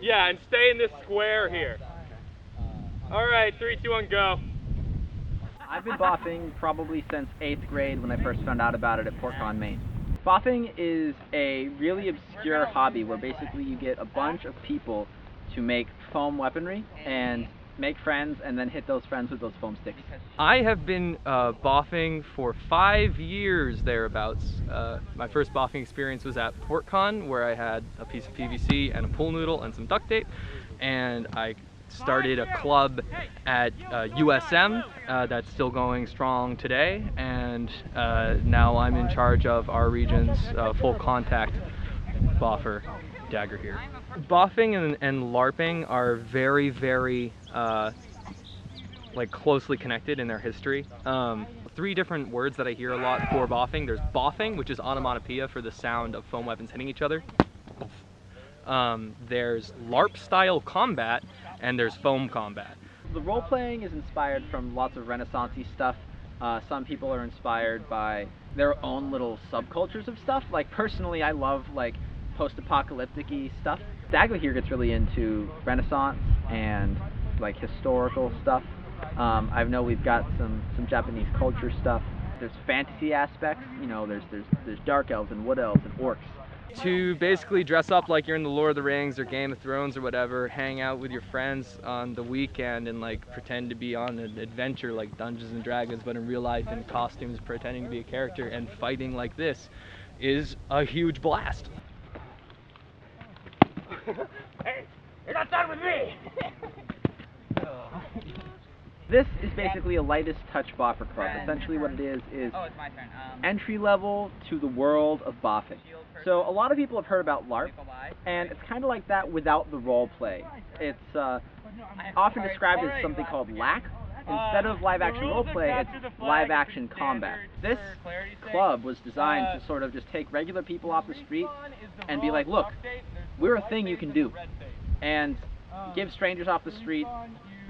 Yeah, and stay in this square here. All right, 3, 2, 1, go. I've been boffing probably since 8th grade when I first found out about it at PortCon, Maine. Boffing is a really obscure hobby where basically you get a bunch of people to make foam weaponry and make friends and then hit those friends with those foam sticks. I have been boffing for 5 years thereabouts. My first boffing experience was at PortCon, where I had a piece of PVC and a pool noodle and some duct tape, and I started a club at USM that's still going strong today, and now I'm in charge of our region's full contact boffer, Dagger here. Boffing and LARPing are very, very like closely connected in their history. 3 different words that I hear a lot for boffing. There's boffing, which is onomatopoeia for the sound of foam weapons hitting each other. There's LARP style combat, and there's foam combat. The role-playing is inspired from lots of Renaissance-y stuff. Some people are inspired by their own little subcultures of stuff. Like personally, I love like post-apocalyptic-y stuff. Dagger here gets really into Renaissance and like historical stuff. I know we've got some Japanese culture stuff. There's fantasy aspects. You know, there's dark elves and wood elves and orcs. To basically dress up like you're in the Lord of the Rings or Game of Thrones or whatever, hang out with your friends on the weekend and like pretend to be on an adventure like Dungeons and Dragons, but in real life in costumes, pretending to be a character and fighting like this is a huge blast. Hey, you're not done with me! This is basically a lightest touch boffer club. Essentially what it is entry level to the world of boffing. So a lot of people have heard about LARP, and it's kind of like that without the role play. It's often described as something called LAC. Instead of live action role play, it's live action combat. This club was designed to sort of just take regular people off the street and be like, look, we're a thing you can do. And give strangers off the street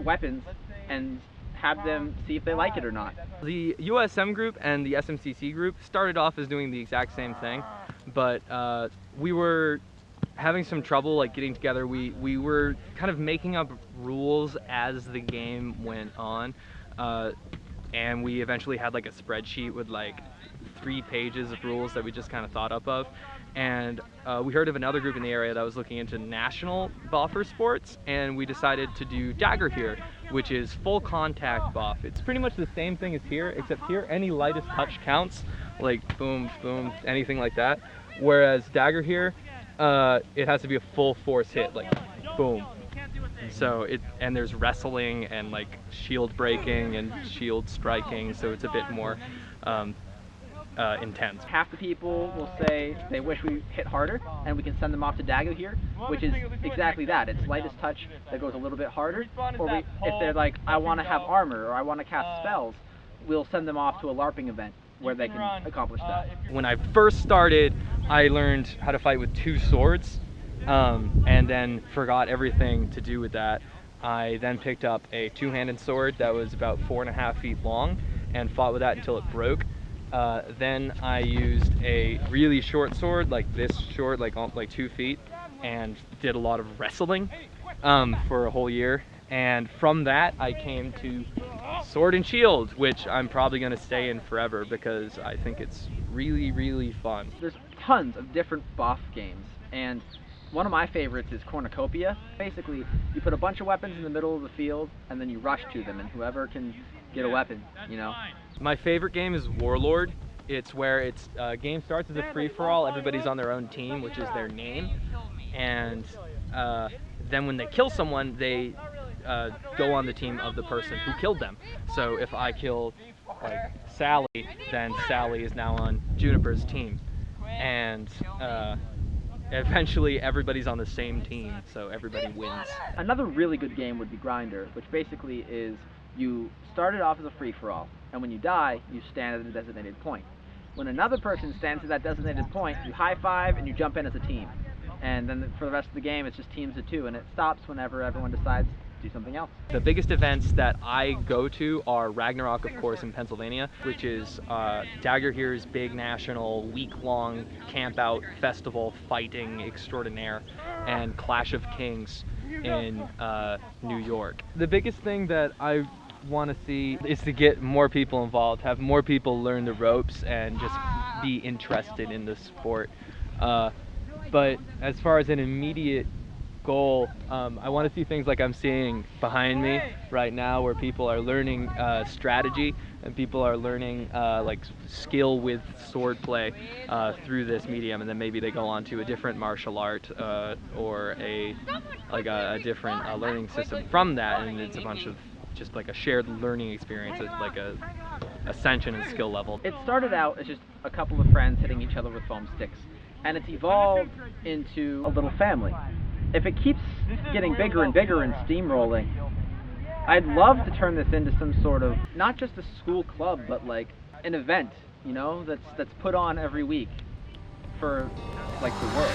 weapons and have them see if they like it or not. The USM group and the SMCC group started off as doing the exact same thing, but we were having some trouble like getting together. We were kind of making up rules as the game went on, and we eventually had like a spreadsheet with like 3 pages of rules that we just kind of thought up of. And we heard of another group in the area that was looking into national boffer sports, and we decided to do Dagger here, which is full contact boff. It's pretty much the same thing as here, except here any lightest touch counts, like boom, boom, anything like that. Whereas Dagger here, it has to be a full force hit, like boom. So and there's wrestling and like shield breaking and shield striking, so it's a bit more intense. Half the people will say they wish we hit harder, and we can send them off to Dagger here, which is exactly that. It's lightest touch that goes a little bit harder. Or if they're like, I want to have armor or I want to cast spells, we'll send them off to a LARPing event where they can accomplish that. When I first started, I learned how to fight with 2 swords, and then forgot everything to do with that. I then picked up a 2-handed sword that was about 4.5 feet long and fought with that until it broke. Then I used a really short sword, like this short, like 2 feet, and did a lot of wrestling for a whole year. And from that, I came to Sword and Shield, which I'm probably going to stay in forever because I think it's really, really fun. There's tons of different boff games, and one of my favorites is Cornucopia. Basically, you put a bunch of weapons in the middle of the field, and then you rush to them, and whoever can get a weapon, you know. My favorite game is Warlord. It's where game starts as a free-for-all. Everybody's on their own team, which is their name, and then when they kill someone, they go on the team of the person who killed them. So if I kill like Sally, then Sally is now on Juniper's team, and eventually everybody's on the same team, so everybody wins. Another really good game would be Grinder, which basically is you start it off as a free-for-all, and when you die, you stand at a designated point. When another person stands at that designated point, you high five and you jump in as a team. And then for the rest of the game, it's just teams of 2, and it stops whenever everyone decides to do something else. The biggest events that I go to are Ragnarok, of course, in Pennsylvania, which is Dagger Here's big national week-long camp-out festival fighting extraordinaire, and Clash of Kings in New York. The biggest thing that I want to see is to get more people involved, have more people learn the ropes, and just be interested in the sport. But as far as an immediate goal, I want to see things like I'm seeing behind me right now, where people are learning strategy and people are learning like skill with swordplay through this medium, and then maybe they go on to a different martial art or a different learning system from that, and it's a bunch of just like a shared learning experience. It's like a ascension in skill level. It started out as just a couple of friends hitting each other with foam sticks, and it's evolved into a little family. If it keeps getting bigger and bigger and steamrolling, I'd love to turn this into some sort of, not just a school club, but like an event, you know, that's put on every week for like the world.